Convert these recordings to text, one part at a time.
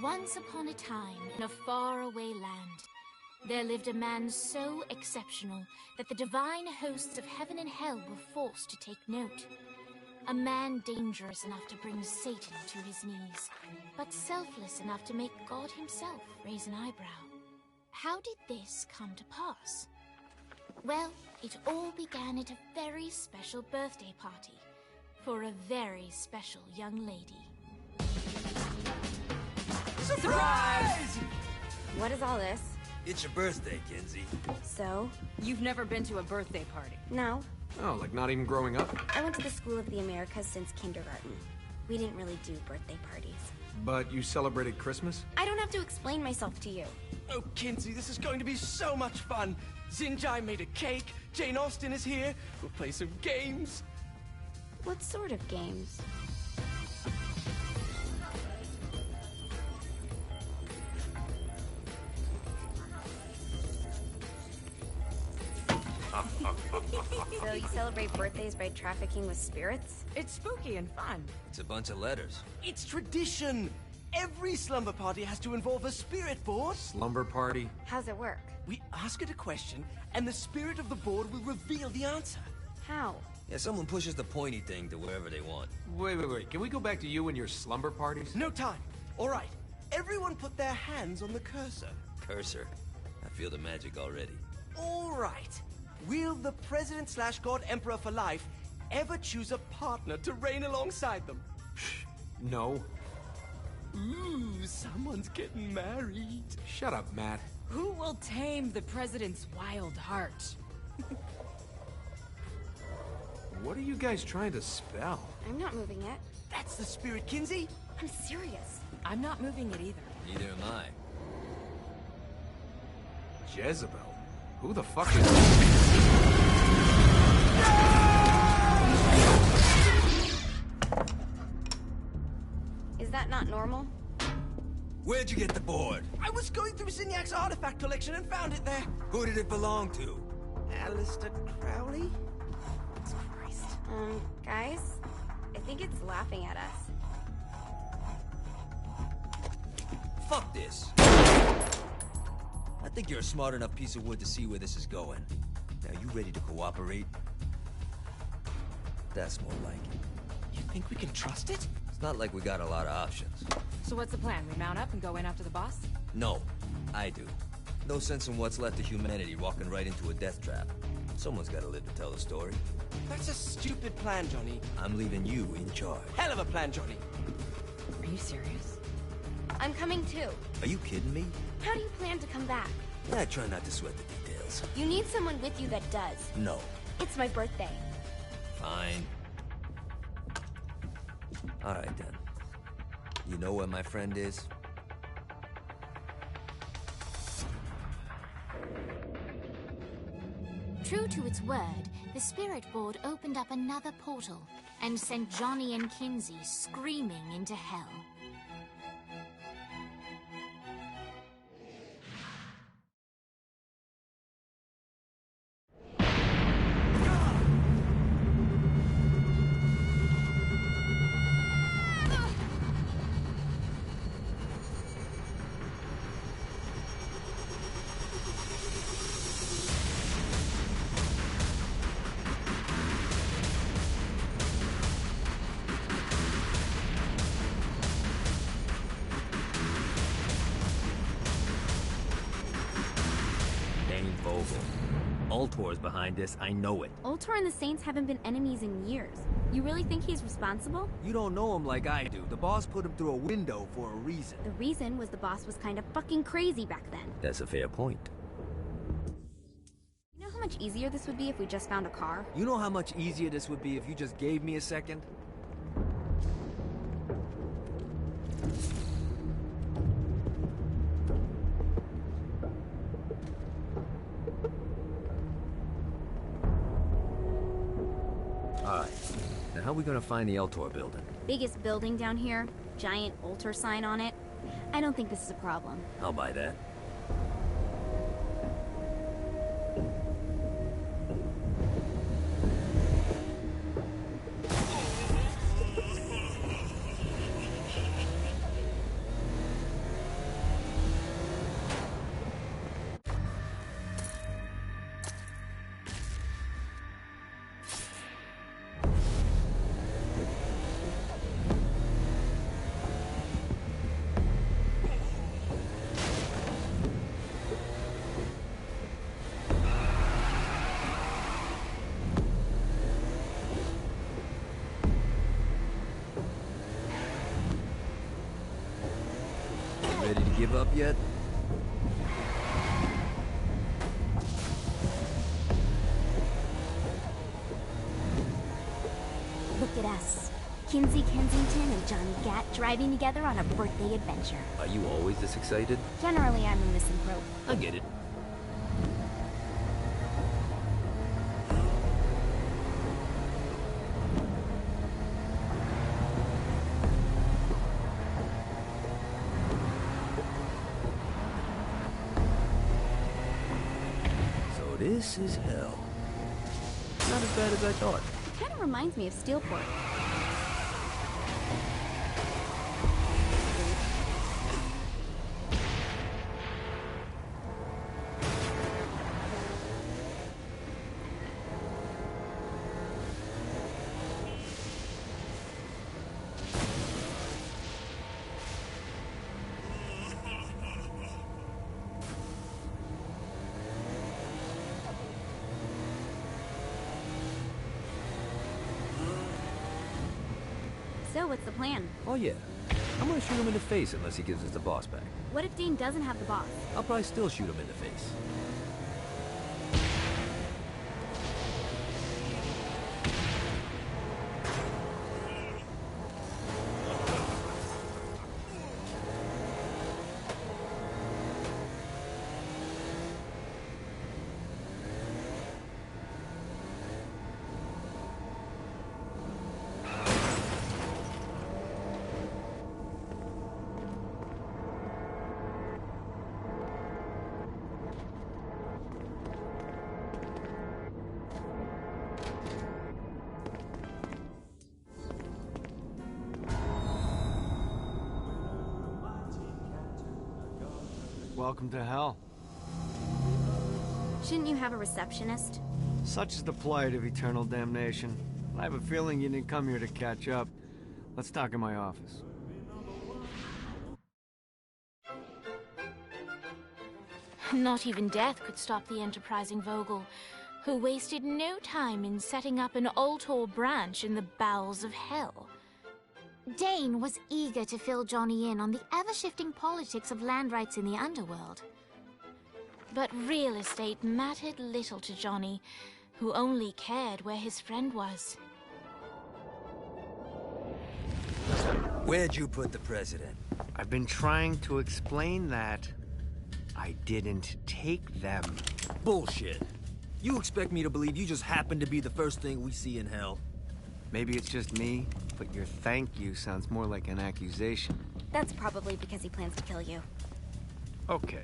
Once upon a time, in a faraway land, there lived a man so exceptional that the divine hosts of heaven and hell were forced to take note. A man dangerous enough to bring Satan to his knees, but selfless enough to make God himself raise an eyebrow. How did this come to pass? Well, it all began at a very special birthday party for a very special young lady. Surprise! What is all this? It's your birthday, Kinsey. So? You've never been to a birthday party? No. Oh, like not even growing up? I went to the School of the Americas since kindergarten. We didn't really do birthday parties. But you celebrated Christmas? I don't have to explain myself to you. Oh, Kinsey, this is going to be so much fun. Zinjai made a cake, Jane Austen is here, we'll play some games. What sort of games? So you celebrate birthdays by trafficking with spirits? It's spooky and fun. It's a bunch of letters. It's tradition. Every slumber party has to involve a spirit board. Slumber party? How's it work? We ask it a question, and the spirit of the board will reveal the answer. How? Yeah, someone pushes the pointy thing to wherever they want. Wait. Can we go back to you and your slumber parties? No time. All right. Everyone put their hands on the cursor. Cursor. I feel the magic already. All right. Will the President/God Emperor for life ever choose a partner to reign alongside them? No. Ooh, someone's getting married. Shut up, Matt. Who will tame the president's wild heart? What are you guys trying to spell? I'm not moving it. That's the spirit, Kinsey. I'm serious. I'm not moving it either. Neither am I. Jezebel? Who the fuck is... Is that not normal? Where'd you get the board? I was going through Zignac's artifact collection and found it there. Who did it belong to? Aleister Crowley? Christ. Guys? I think it's laughing at us. Fuck this. I think you're a smart enough piece of wood to see where this is going. Now, you ready to cooperate? That's more like it. You think we can trust it? It's not like we got a lot of options. So what's the plan? We mount up and go in after the boss? No, I do. No sense in what's left of humanity walking right into a death trap. Someone's gotta live to tell the story. That's a stupid plan, Johnny. I'm leaving you in charge. Hell of a plan, Johnny. Are you serious? I'm coming too. Are you kidding me? How do you plan to come back? I try not to sweat the details. You need someone with you that does. No. It's my birthday. Fine. Alright then. You know where my friend is? True to its word, the spirit board opened up another portal and sent Johnny and Kinsey screaming into hell. Ultor's behind this, I know it. Ultor and the Saints haven't been enemies in years. You really think he's responsible? You don't know him like I do. The boss put him through a window for a reason. The reason was the boss was kind of fucking crazy back then. That's a fair point. You know how much easier this would be if we just found a car? You know how much easier this would be if you just gave me a second? Alright, now how are we gonna find the Ultor building? Biggest building down here, giant Ultor sign on it. I don't think this is a problem. I'll buy that. give up yet? Look at us. Kinsey Kensington and Johnny Gat driving together on a birthday adventure. Are you always this excited? Generally, I'm a misanthrope. I get it. So this is hell. Not as bad as I thought. Kind of reminds me of Steelport. So, what's the plan? Oh yeah. I'm gonna shoot him in the face unless he gives us the boss back. What if Dane doesn't have the boss? I'll probably still shoot him in the face. Welcome to hell. Shouldn't you have a receptionist? Such is the plight of eternal damnation. I have a feeling you didn't come here to catch up. Let's talk in my office. Not even death could stop the enterprising Vogel, who wasted no time in setting up an Ultor branch in the bowels of hell. Dane was eager to fill Johnny in on the ever-shifting politics of land rights in the underworld. But real estate mattered little to Johnny, who only cared where his friend was. Where'd you put the president? I've been trying to explain that. I didn't take them. Bullshit. You expect me to believe you just happened to be the first thing we see in hell? Maybe it's just me, but your thank you sounds more like an accusation. That's probably because he plans to kill you. Okay.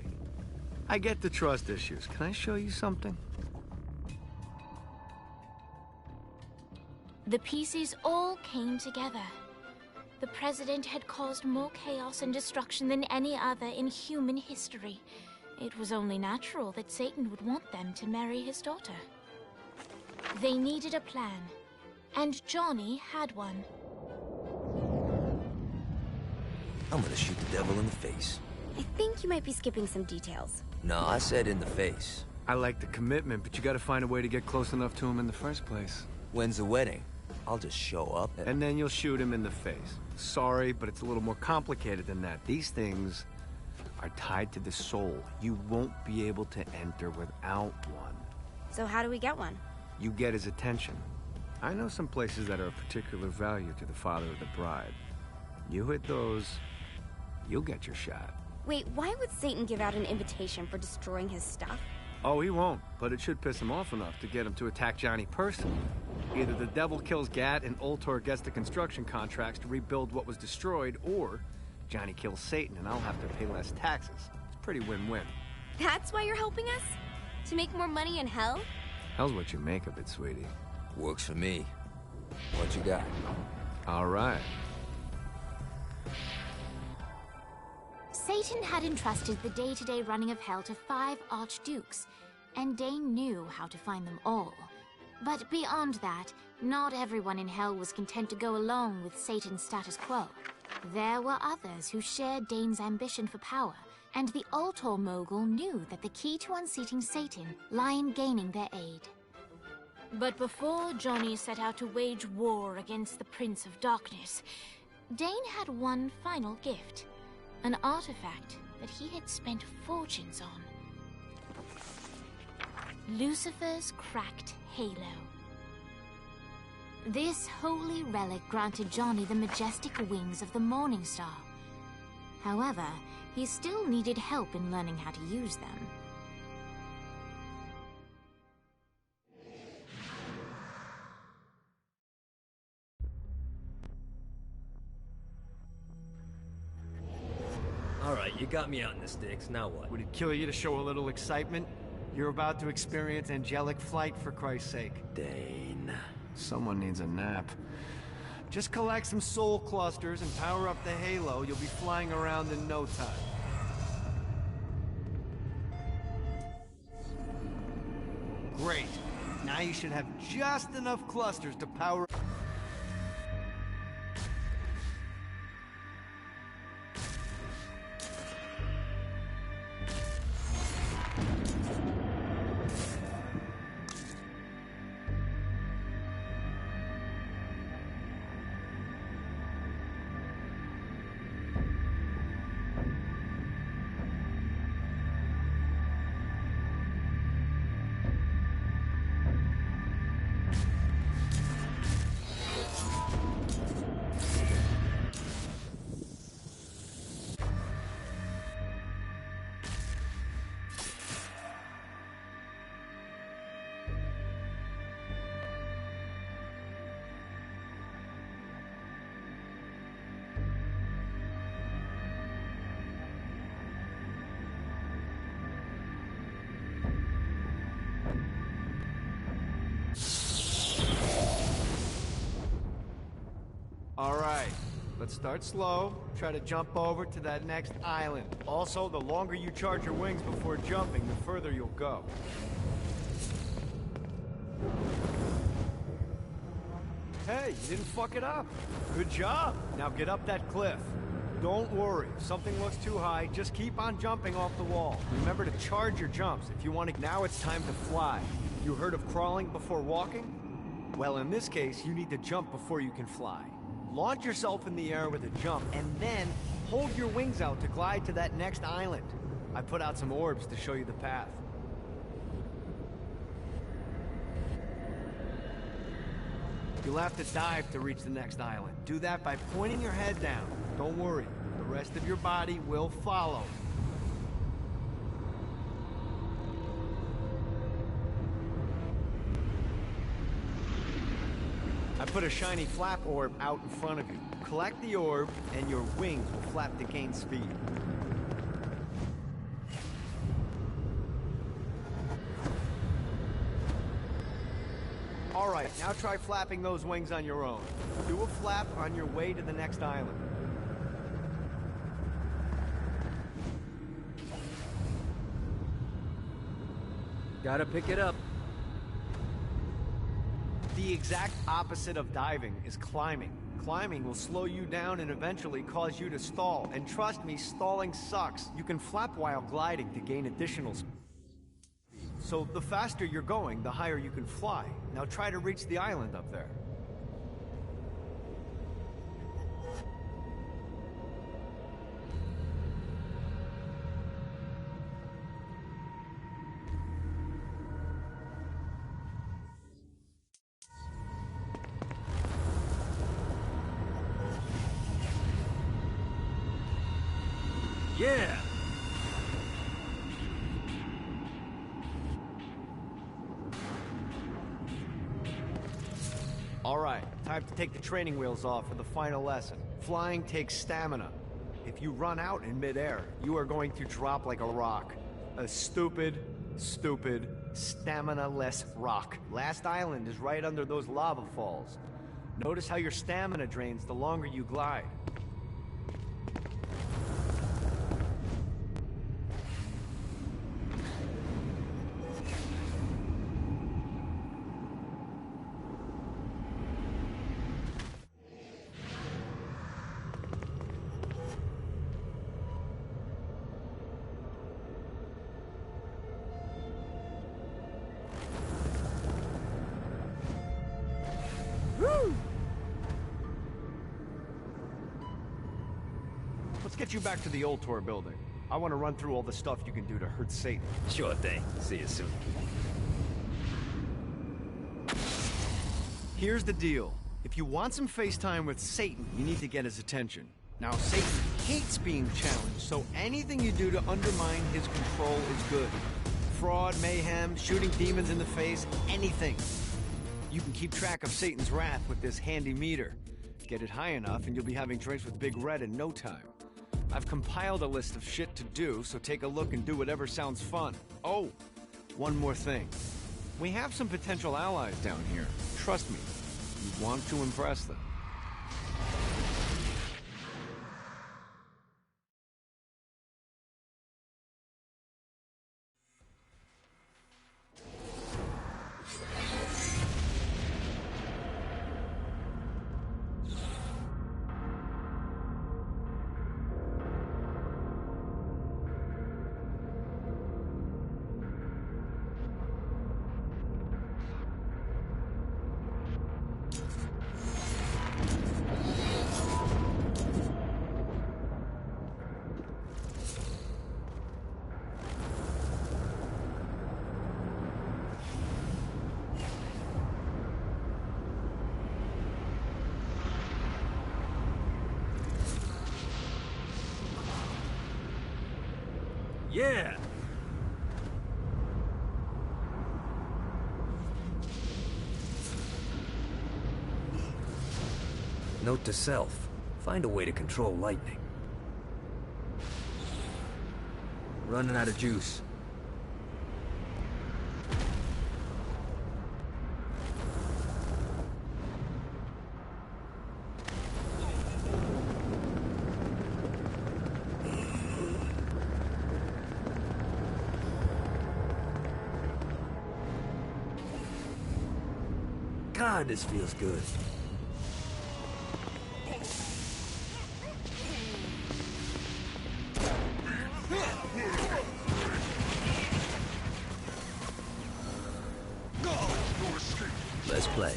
I get the trust issues. Can I show you something? The pieces all came together. The president had caused more chaos and destruction than any other in human history. It was only natural that Satan would want them to marry his daughter. They needed a plan. And Johnny had one. I'm gonna shoot the devil in the face. I think you might be skipping some details. No, I said in the face. I like the commitment, but you gotta find a way to get close enough to him in the first place. When's the wedding? I'll just show up And then you'll shoot him in the face. Sorry, but it's a little more complicated than that. These things are tied to the soul. You won't be able to enter without one. So how do we get one? You get his attention. I know some places that are of particular value to the father of the bride. You hit those, you'll get your shot. Wait, why would Satan give out an invitation for destroying his stuff? Oh, he won't, but it should piss him off enough to get him to attack Johnny personally. Either the devil kills Gat and Ultor gets the construction contracts to rebuild what was destroyed, or Johnny kills Satan and I'll have to pay less taxes. It's pretty win-win. That's why you're helping us? To make more money in hell? Hell's what you make of it, sweetie. Works for me. What you got? All right. Satan had entrusted the day-to-day running of hell to 5 archdukes, and Dane knew how to find them all. But beyond that, not everyone in hell was content to go along with Satan's status quo. There were others who shared Dane's ambition for power, and the Ultor mogul knew that the key to unseating Satan lay in gaining their aid. But before Johnny set out to wage war against the Prince of Darkness, Dane had one final gift. An artifact that he had spent fortunes on. Lucifer's cracked halo. This holy relic granted Johnny the majestic wings of the Morning Star. However, he still needed help in learning how to use them. Alright, you got me out in the sticks, now what? Would it kill you to show a little excitement? You're about to experience angelic flight, for Christ's sake. Dane. Someone needs a nap. Just collect some soul clusters and power up the halo. You'll be flying around in no time. Great. Now you should have just enough clusters to power... Alright, let's start slow. Try to jump over to that next island. Also, the longer you charge your wings before jumping, the further you'll go. Hey, you didn't fuck it up. Good job. Now get up that cliff. Don't worry, if something looks too high, just keep on jumping off the wall. Remember to charge your jumps if you want to... Now it's time to fly. You heard of crawling before walking? Well, in this case, you need to jump before you can fly. Launch yourself in the air with a jump, and then hold your wings out to glide to that next island. I put out some orbs to show you the path. You'll have to dive to reach the next island. Do that by pointing your head down. Don't worry, the rest of your body will follow. I put a shiny flap orb out in front of you. Collect the orb, and your wings will flap to gain speed. Alright, now try flapping those wings on your own. Do a flap on your way to the next island. Gotta pick it up. The exact opposite of diving is climbing. Climbing will slow you down and eventually cause you to stall. And trust me, stalling sucks. You can flap while gliding to gain additional speed. So the faster you're going, the higher you can fly. Now try to reach the island up there. Yeah! Alright, time to take the training wheels off for the final lesson. Flying takes stamina. If you run out in midair, you are going to drop like a rock. A stupid, stamina-less rock. Last island is right under those lava falls. Notice how your stamina drains the longer you glide. Let's get you back to the Ultor building. I want to run through all the stuff you can do to hurt Satan. Sure thing. See you soon. Here's the deal. If you want some FaceTime with Satan, you need to get his attention. Now, Satan hates being challenged, so anything you do to undermine his control is good. Fraud, mayhem, shooting demons in the face, anything. You can keep track of Satan's wrath with this handy meter. Get it high enough and you'll be having drinks with Big Red in no time. I've compiled a list of shit to do, so take a look and do whatever sounds fun. Oh, one more thing. We have some potential allies down here. Trust me, you want to impress them. Yeah! Note to self. Find a way to control lightning. Running out of juice. God, this feels good. Let's play.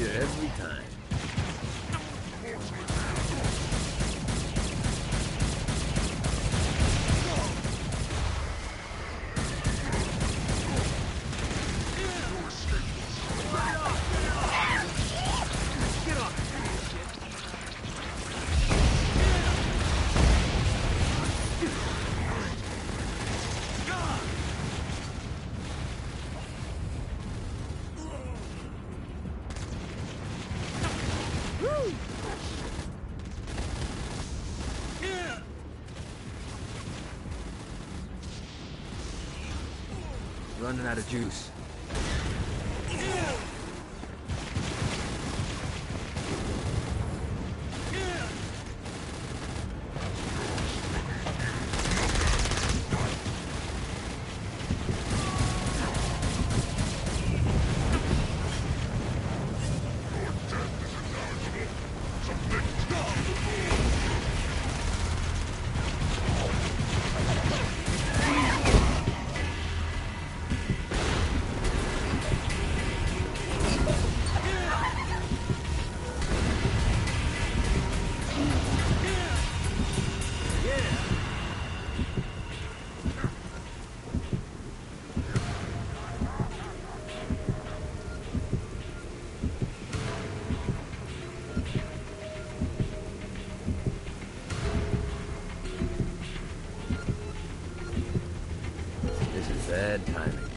here every time. Running out of juice. Bad timing.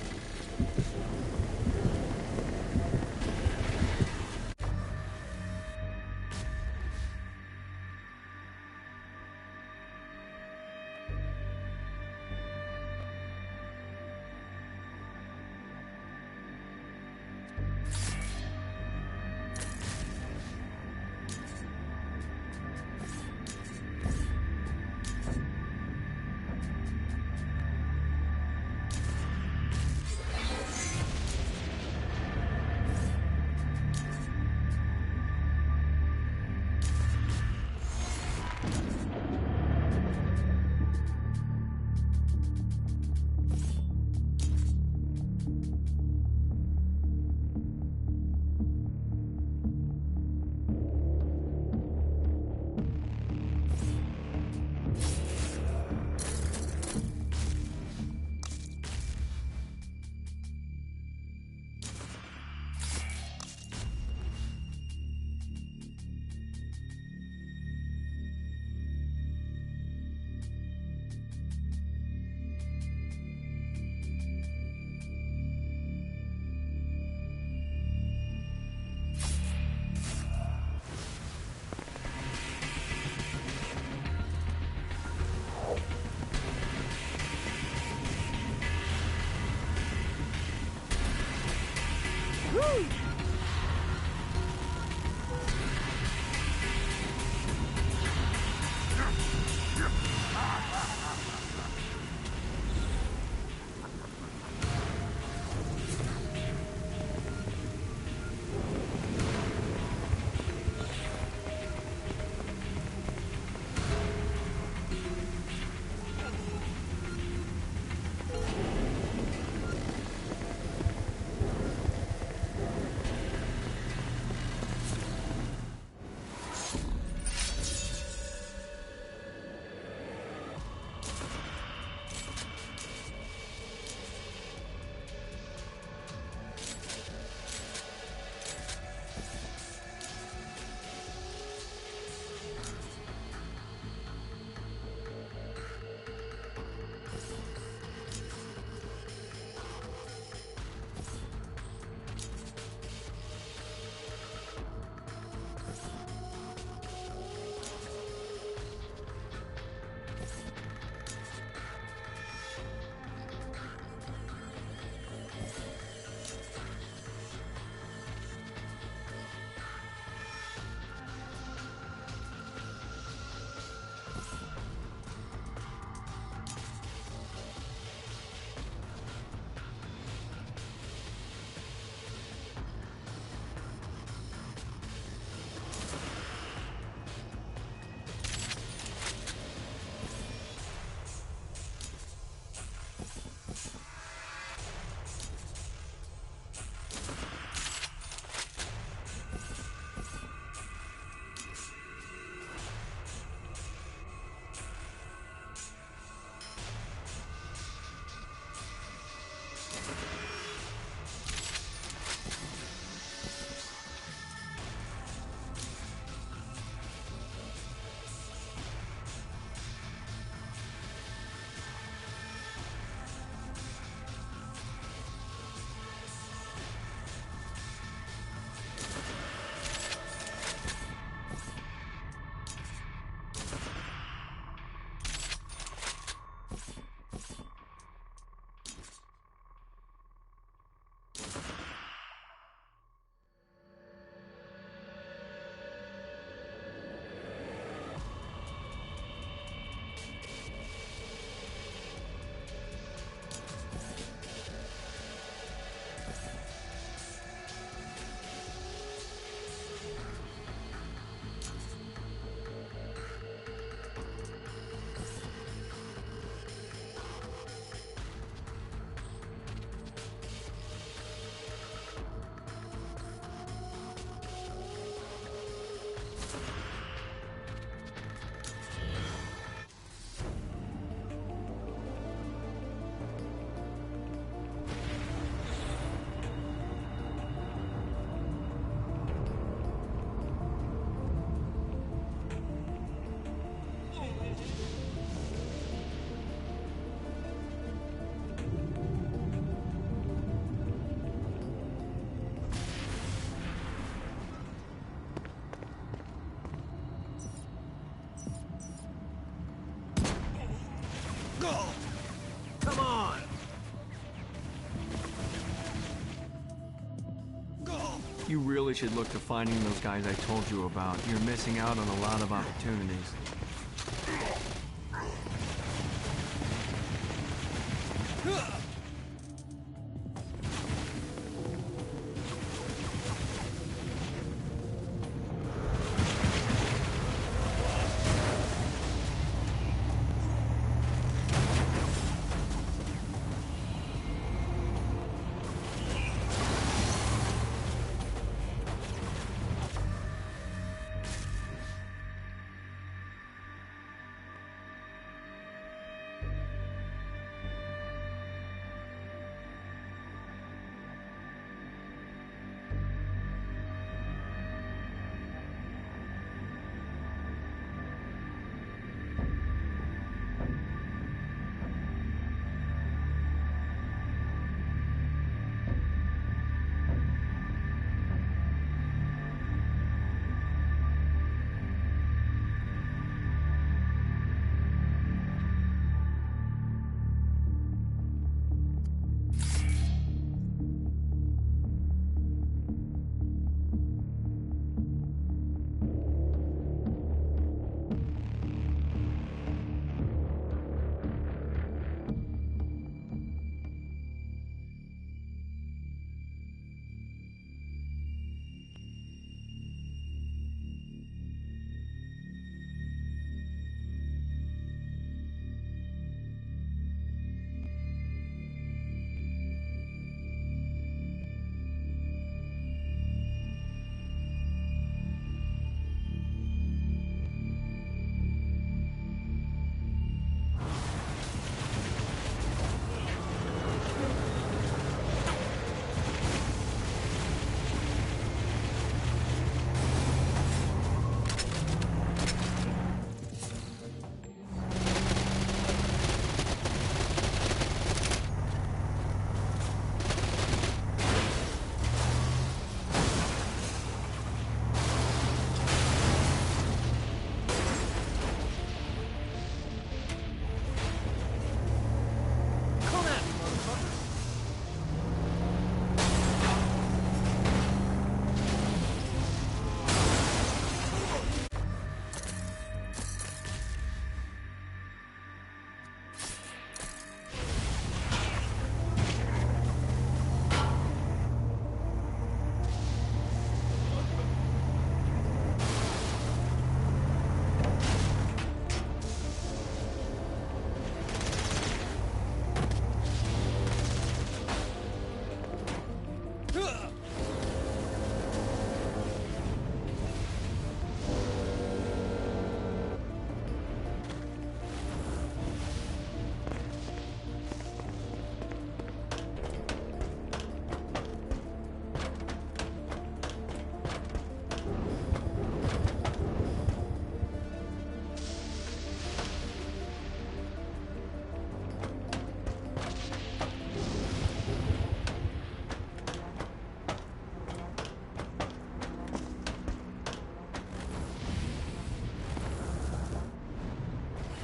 really should look to finding those guys I told you about. You're missing out on a lot of opportunities.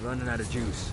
Running out of juice.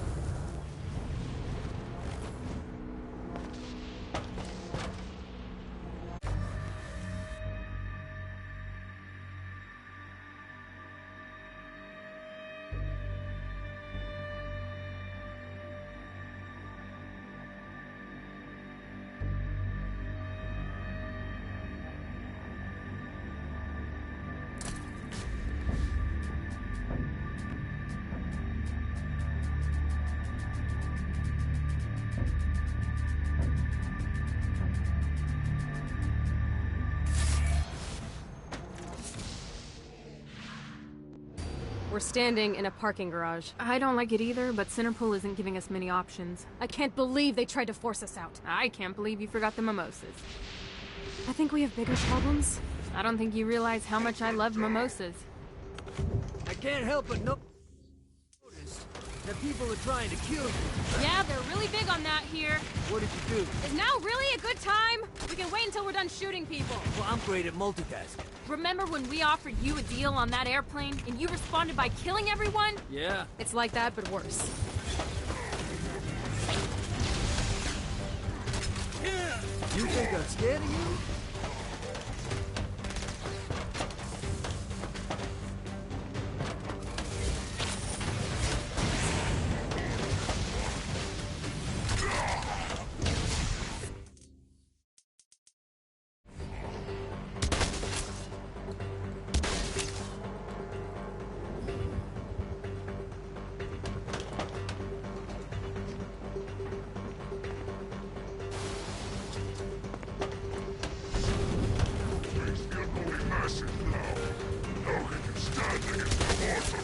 We're standing in a parking garage. I don't like it either, but Centerpool isn't giving us many options. I can't believe they tried to force us out. I can't believe you forgot the mimosas. I think we have bigger problems. I don't think you realize how much I love mimosas. I can't help but notice that people are trying to kill you. Yeah, they're really big on that here. What did you do? Is now really a good time? We can wait until we're done shooting people. Well, I'm great at multitasking. Remember when we offered you a deal on that airplane, and you responded by killing everyone? Yeah. It's like that, but worse. You think I'm scared of you?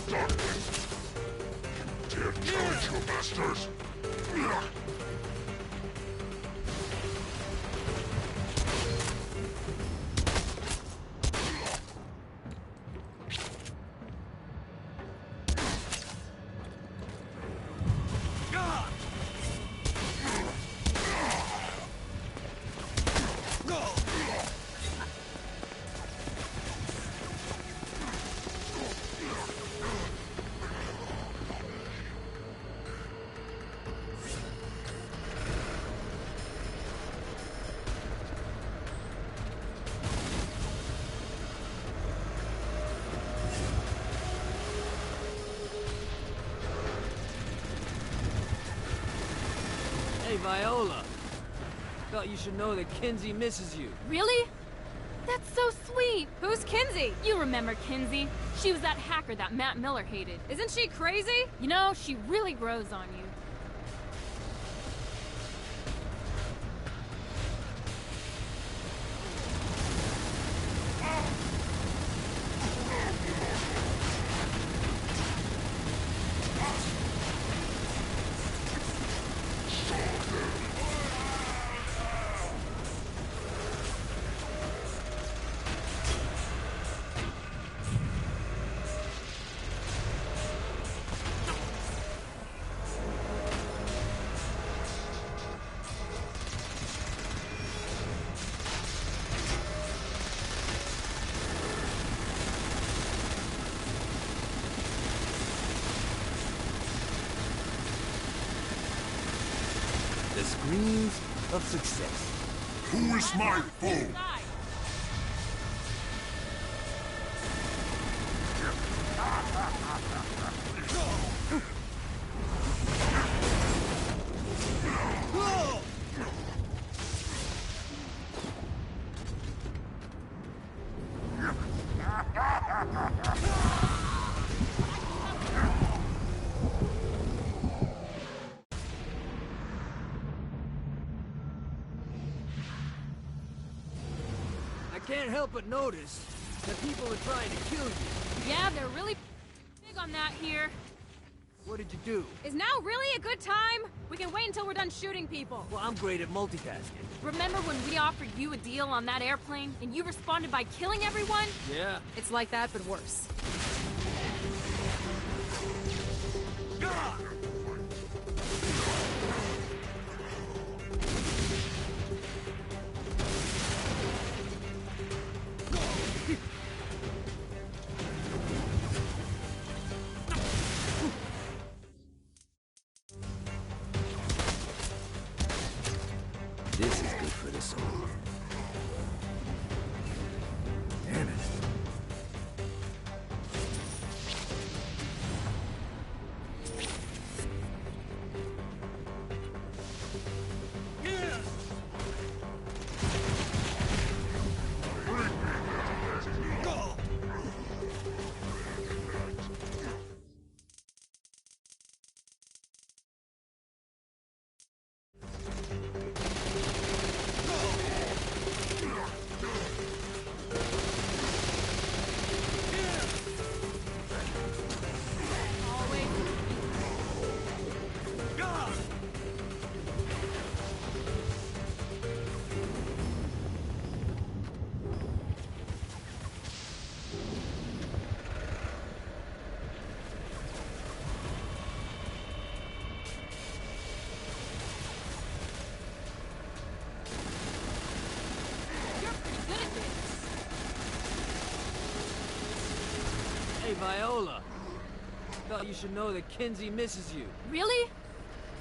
Dare challenge your masters? Hey, Viola. Thought you should know that Kinzie misses you. Really? That's so sweet! Who's Kinzie? You remember Kinzie. She was that hacker that Matt Miller hated. Isn't she crazy? You know, she really grows on you. The screams of success. Who is my foe? I can't help but notice that people are trying to kill you. Yeah, they're really big on that here. What did you do? Is now really a good time? We can wait until we're done shooting people. Well, I'm great at multitasking. Remember when we offered you a deal on that airplane, and you responded by killing everyone? Yeah. It's like that, but worse. This is good for the soul. Damn it. Hey, Viola. Thought you should know that Kinzie misses you. Really?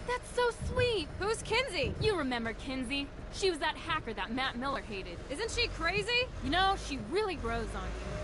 That's so sweet! Who's Kinzie? You remember Kinzie. She was that hacker that Matt Miller hated. Isn't she crazy? You know, she really grows on you.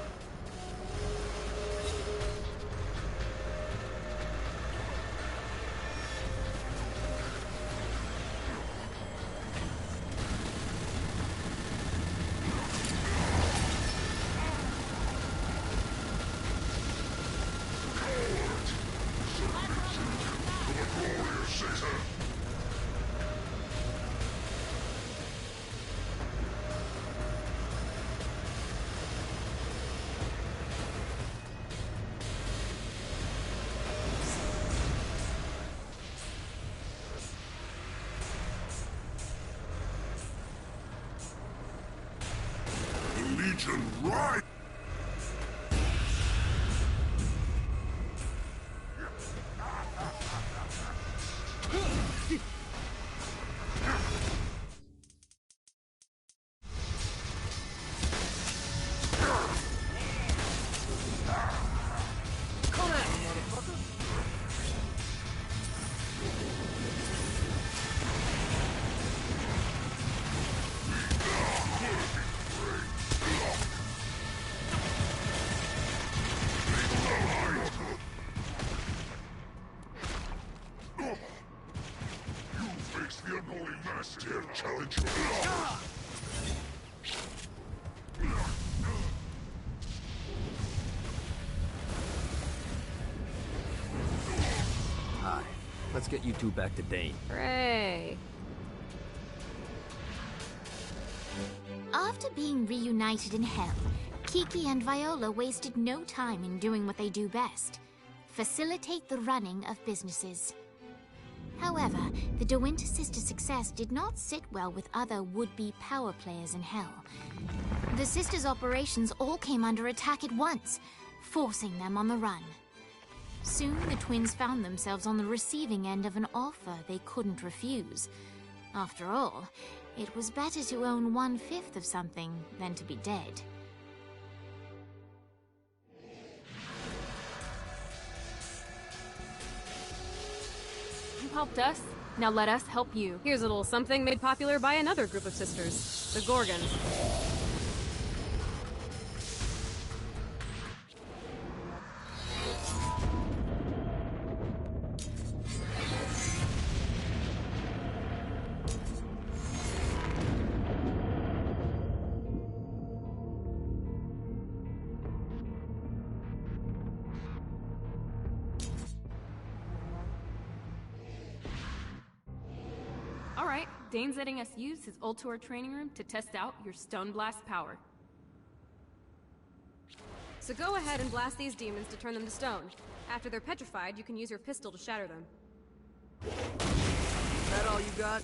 Let's get you two back to Dane. Hooray. After being reunited in Hell, Kiki and Viola wasted no time in doing what they do best: facilitate the running of businesses. However, the De Winter sisters' success did not sit well with other would-be power players in Hell. The sisters' operations all came under attack at once, forcing them on the run. Soon, the twins found themselves on the receiving end of an offer they couldn't refuse. After all, it was better to own 1/5 of something than to be dead. You helped us, now let us help you. Here's a little something made popular by another group of sisters, the Gorgons. Alright, Dane's letting us use his Ultor training room to test out your Stone Blast power. So go ahead and blast these demons to turn them to stone. After they're petrified, you can use your pistol to shatter them. Is that all you got?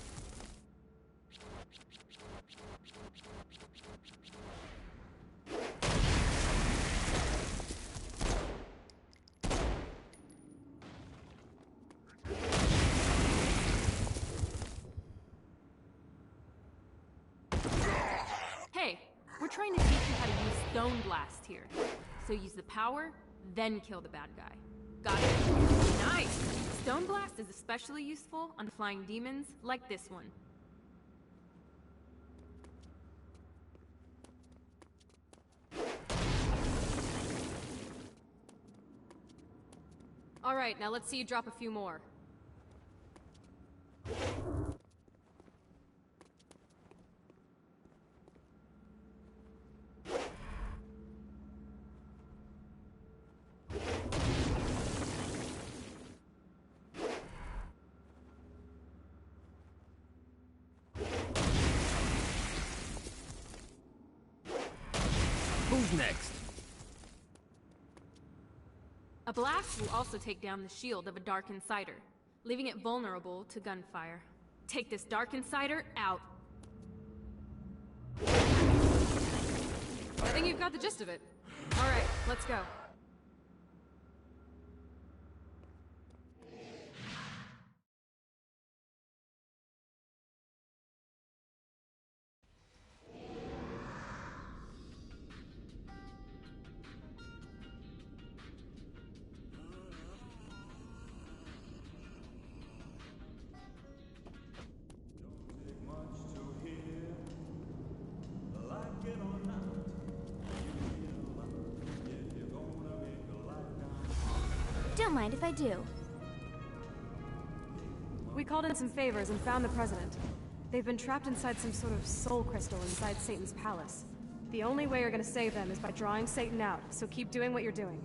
Hey, we're trying to teach you how to use Stone Blast here. So use the power, then kill the bad guy. Got it? Nice! Stone Blast is especially useful on flying demons like this one. Alright, now let's see you drop a few more. Who's next? A blast will also take down the shield of a Dark Insider, leaving it vulnerable to gunfire. Take this Dark Insider out. I think you've got the gist of it. Alright, let's go. Don't mind if I do. We called in some favors and found the president. They've been trapped inside some sort of soul crystal inside Satan's palace. The only way you're gonna save them is by drawing Satan out, so keep doing what you're doing.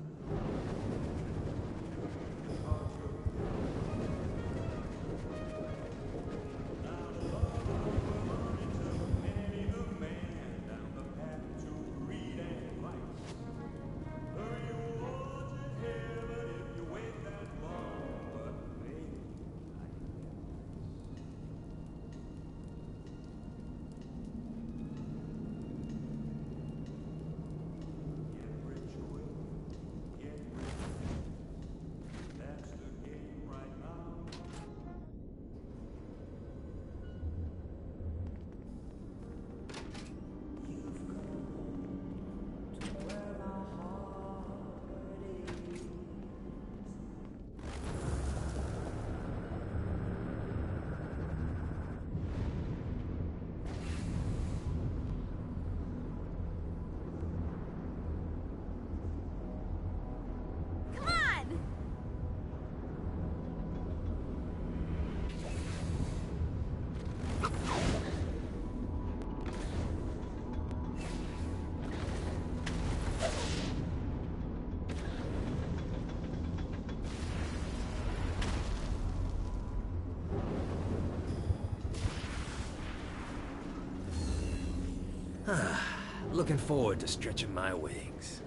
looking forward to stretching my wings.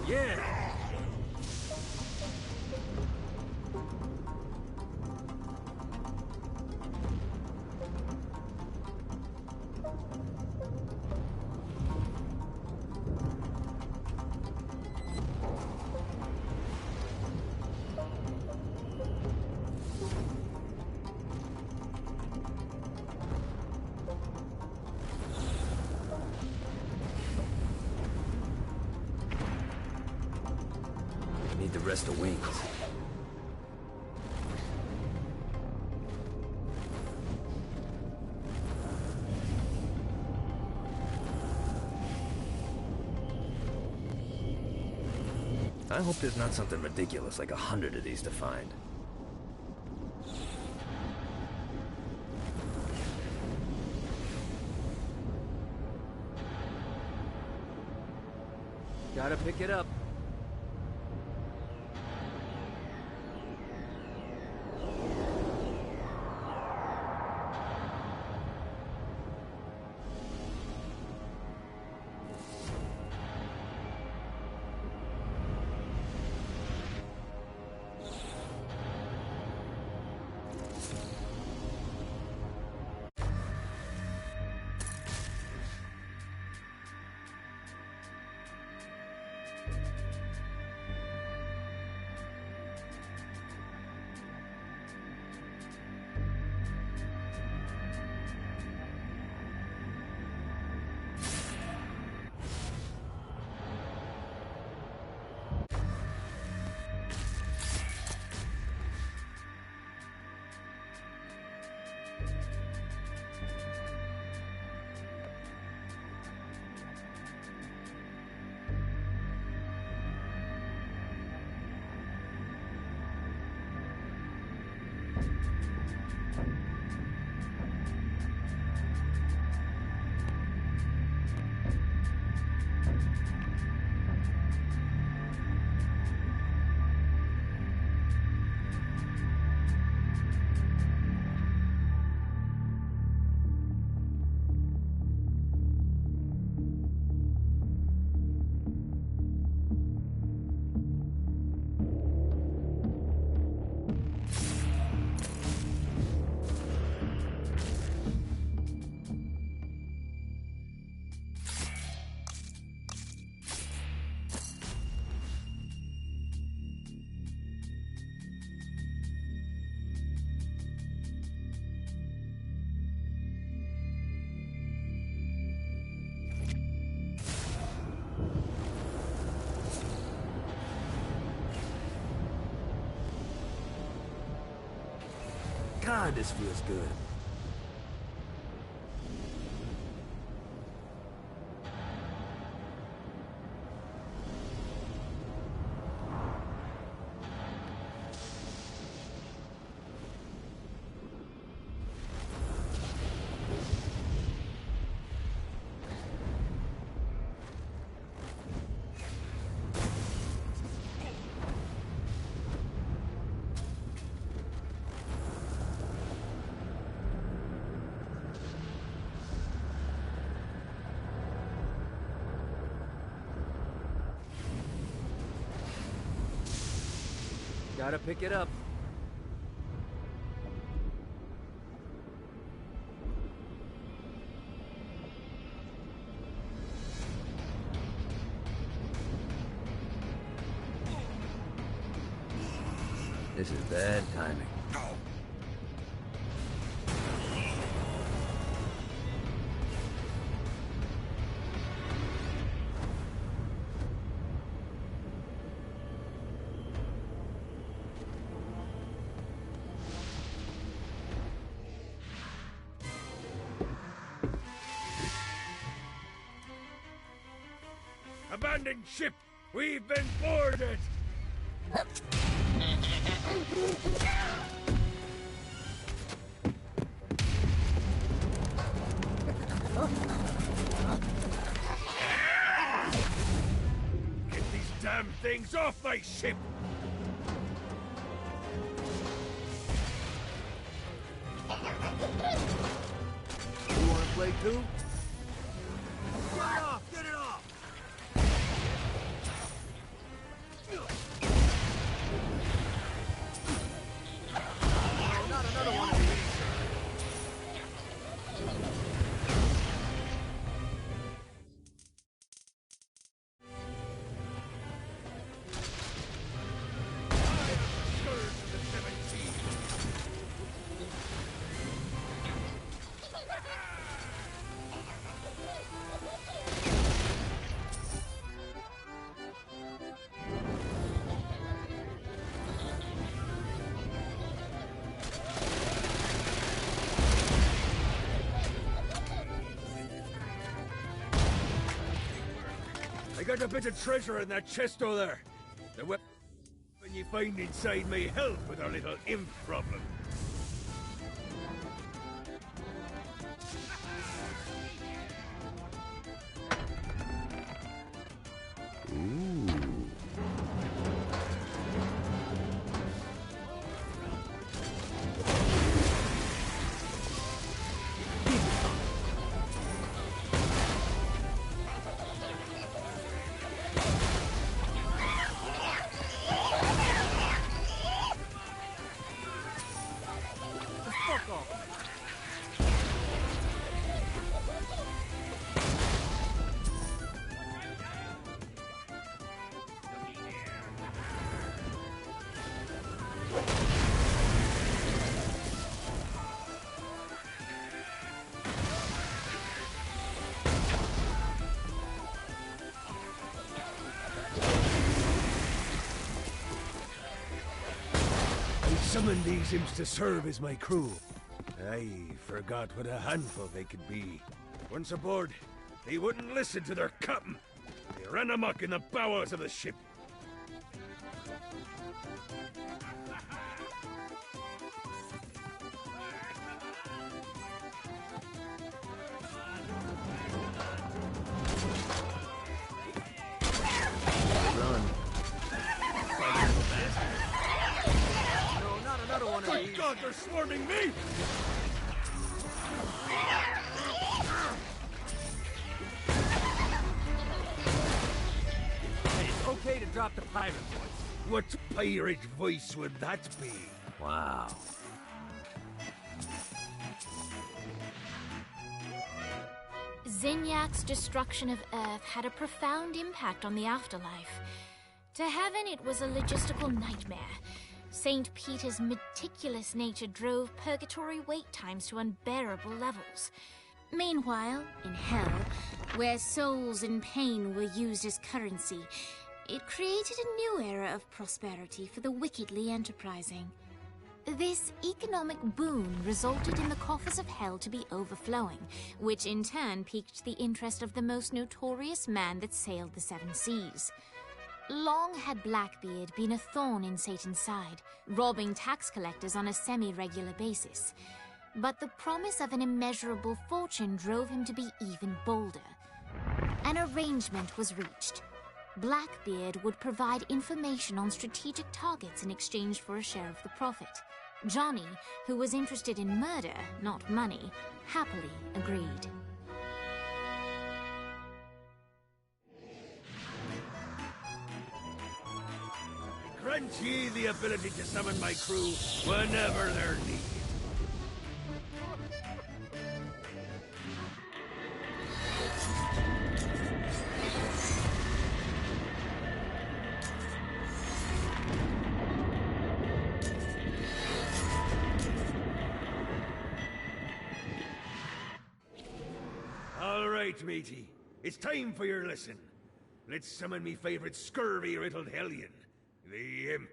Yeah! Need the rest of wings. I hope there's not something ridiculous like 100 of these to find. Gotta pick it up. God, this feels good. Gotta pick it up. This is bad timing. abandoned ship! We've been boarded! Get these damn things off my ship! You wanna play too? Get it off! Get it off! Oh, not another one of these. I got a bit of treasure in that chest over there. The weapon you find inside may help with our little imp problem. Summoned these imps to serve as my crew. I forgot what a handful they could be. Once aboard, they wouldn't listen to their captain. They ran amok in the bowels of the ship. Good God, they're swarming me! It's okay to drop the pirate voice. What pirate voice would that be? Wow. Zinyak's destruction of Earth had a profound impact on the afterlife. To Heaven, it was a logistical nightmare. St. Peter's meticulous nature drove purgatory wait times to unbearable levels. Meanwhile, in Hell, where souls in pain were used as currency, it created a new era of prosperity for the wickedly enterprising. This economic boon resulted in the coffers of Hell to be overflowing, which in turn piqued the interest of the most notorious man that sailed the seven seas. Long had Blackbeard been a thorn in Satan's side, robbing tax collectors on a semi-regular basis. But the promise of an immeasurable fortune drove him to be even bolder. An arrangement was reached. Blackbeard would provide information on strategic targets in exchange for a share of the profit. Johnny, who was interested in murder, not money, happily agreed. Grant ye the ability to summon my crew whenever they're needed. All right, matey. It's time for your lesson. Let's summon me favorite scurvy-riddled hellion. The imp.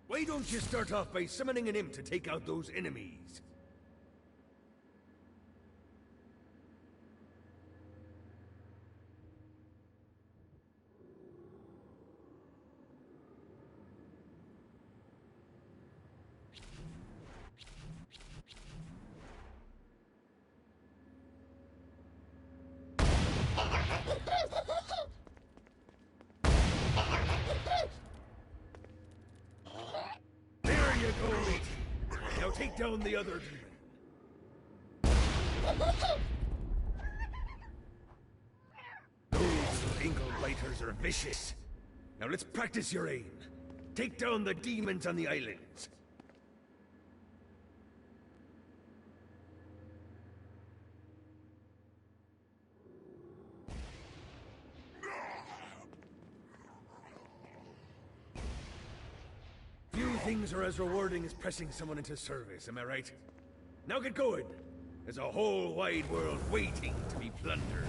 Why don't you start off by summoning an imp to take out those enemies? to go, matey. Now take down the other demon. Those ankle biters are vicious. Now let's practice your aim. Take down the demons on the islands. Few things are as rewarding as pressing someone into service, am I right? Now get going. There's a whole wide world waiting to be plundered.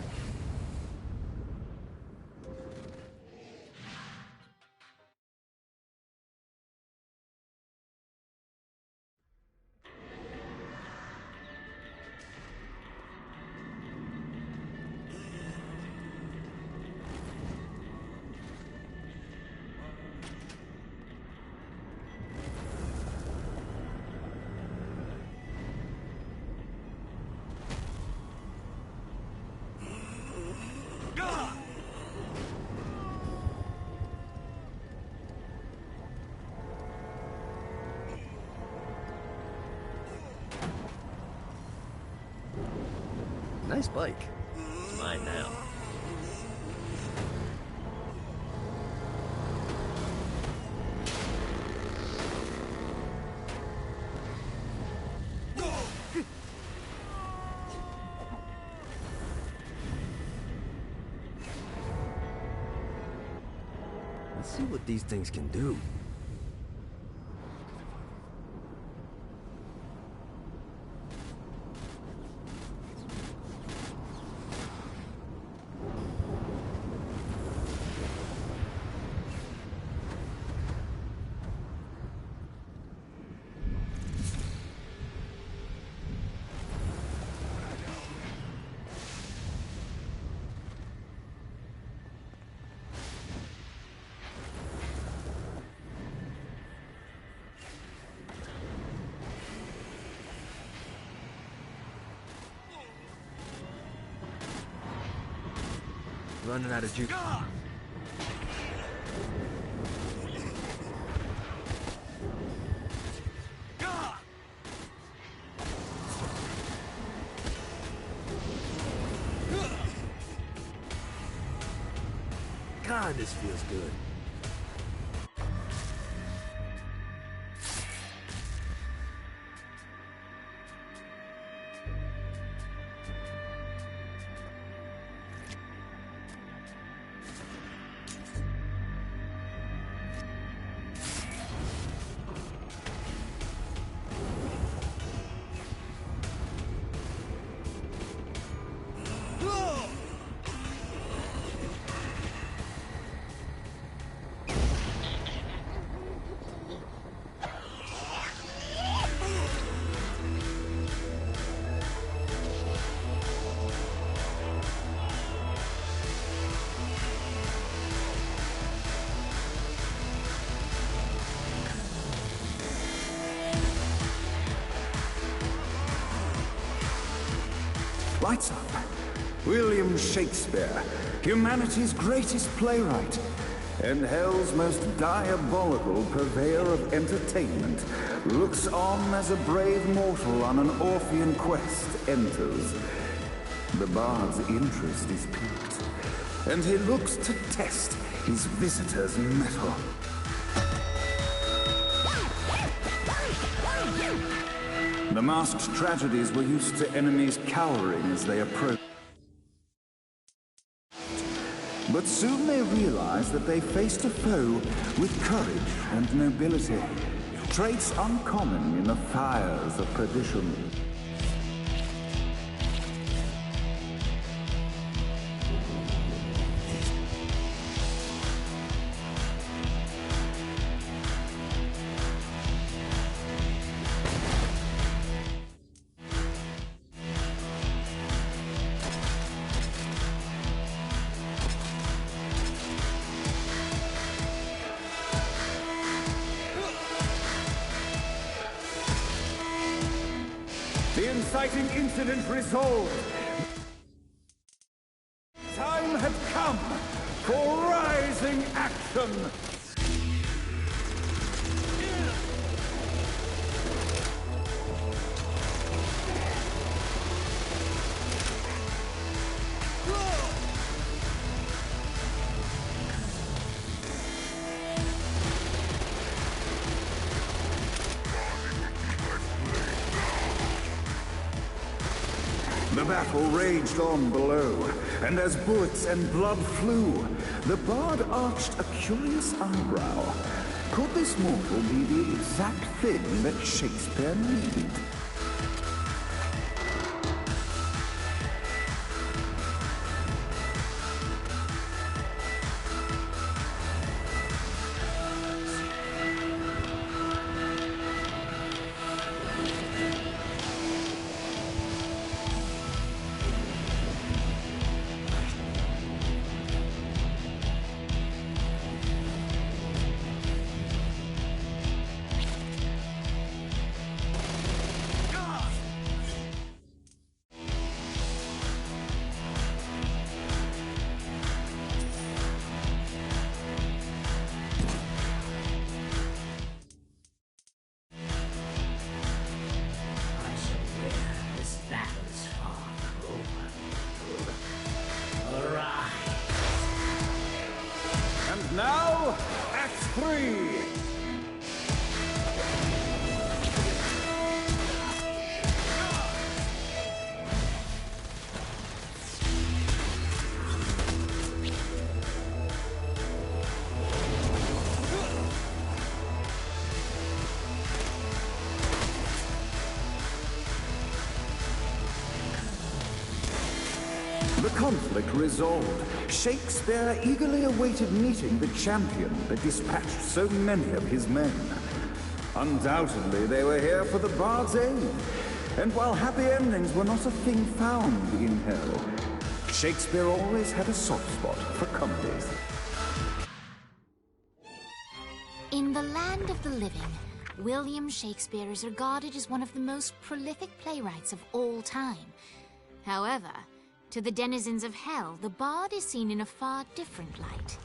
Nice bike. It's mine now. Let's see what these things can do. Running out of juice. God, this feels good. Lights up. William Shakespeare, humanity's greatest playwright, and hell's most diabolical purveyor of entertainment, looks on as a brave mortal on an Orphean quest enters. The bard's interest is piqued, and he looks to test his visitor's mettle. The masked tragedies were used to enemies cowering as they approached. But soon they realized that they faced a foe with courage and nobility, traits uncommon in the fires of perdition. The inciting incident resolved. Time had come for rising action. battle raged on below, and as bullets and blood flew, the bard arched a curious eyebrow. Could this mortal be the exact thing that Shakespeare needed? Now, Act 3! The conflict resolved, Shakespeare eagerly awaited meeting the champion that dispatched so many of his men. Undoubtedly, they were here for the bard's aid. And while happy endings were not a thing found in hell, Shakespeare always had a soft spot for comedies. In the land of the living, William Shakespeare is regarded as one of the most prolific playwrights of all time. However, to the denizens of hell, the bard is seen in a far different light.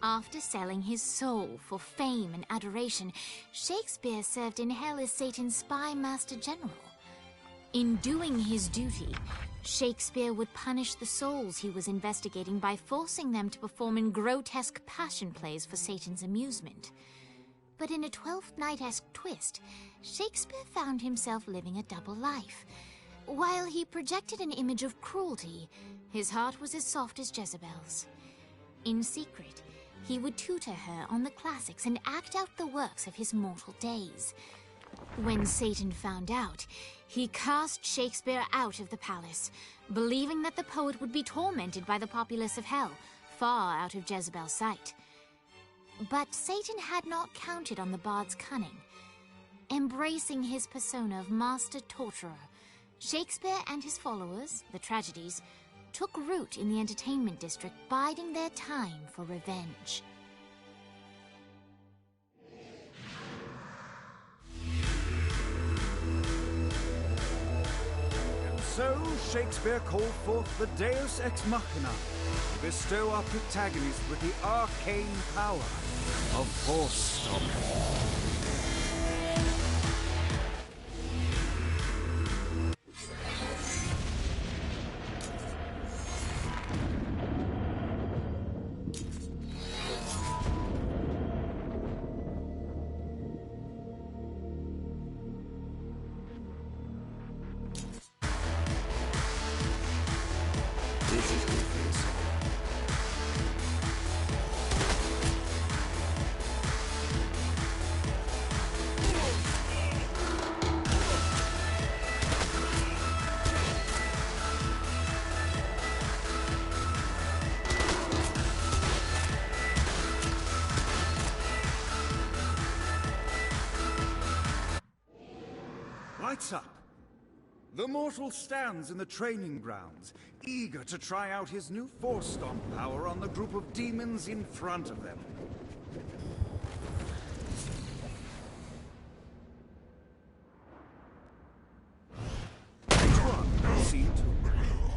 After selling his soul for fame and adoration, Shakespeare served in hell as Satan's spy master general. In doing his duty, Shakespeare would punish the souls he was investigating by forcing them to perform in grotesque passion plays for Satan's amusement. But in a Twelfth Night-esque twist, Shakespeare found himself living a double life. While he projected an image of cruelty, his heart was as soft as Jezebel's. In secret, he would tutor her on the classics and act out the works of his mortal days. When Satan found out, he cast Shakespeare out of the palace, believing that the poet would be tormented by the populace of hell, far out of Jezebel's sight. But Satan had not counted on the bard's cunning. Embracing his persona of master torturer, Shakespeare and his followers, the tragedies, took root in the entertainment district, biding their time for revenge. And so Shakespeare called forth the Deus Ex Machina to bestow our protagonist with the arcane power of Force Stomp. Lights up. The mortal stands in the training grounds, eager to try out his new Force Stomp power on the group of demons in front of them. Act 1, Scene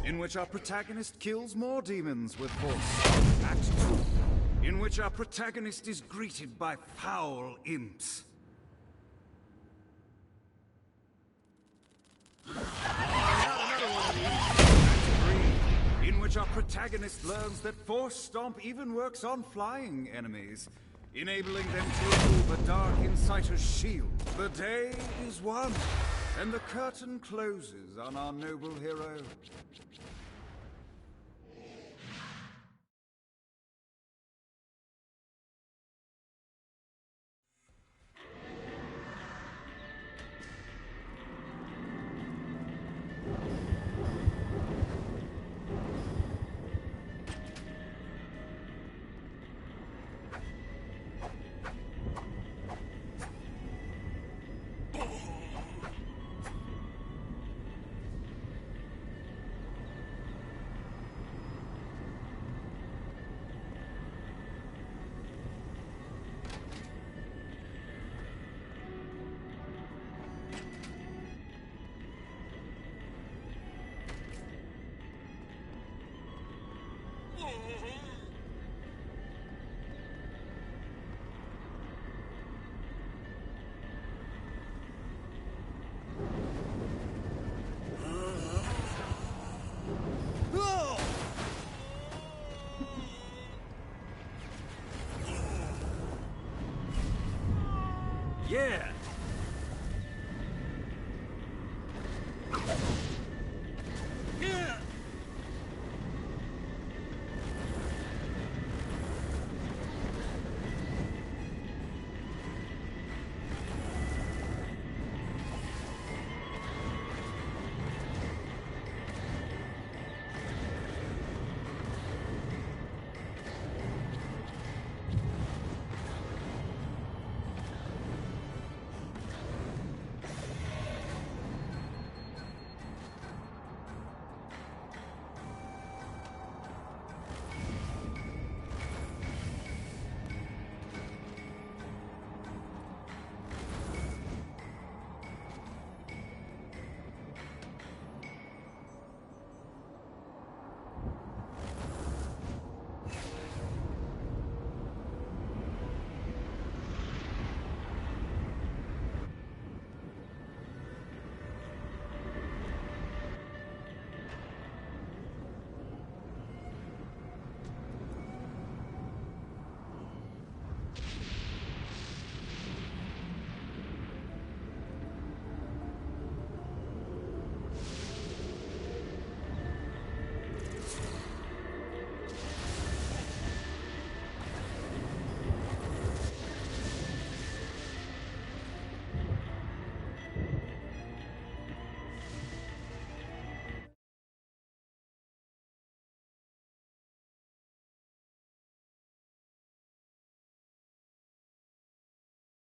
2, in which our protagonist kills more demons with Force. Act 2, in which our protagonist is greeted by foul imps. In which our protagonist learns that Force Stomp even works on flying enemies, enabling them to remove a Dark Inciter's shield. The day is won. And the curtain closes on our noble hero. Yeah,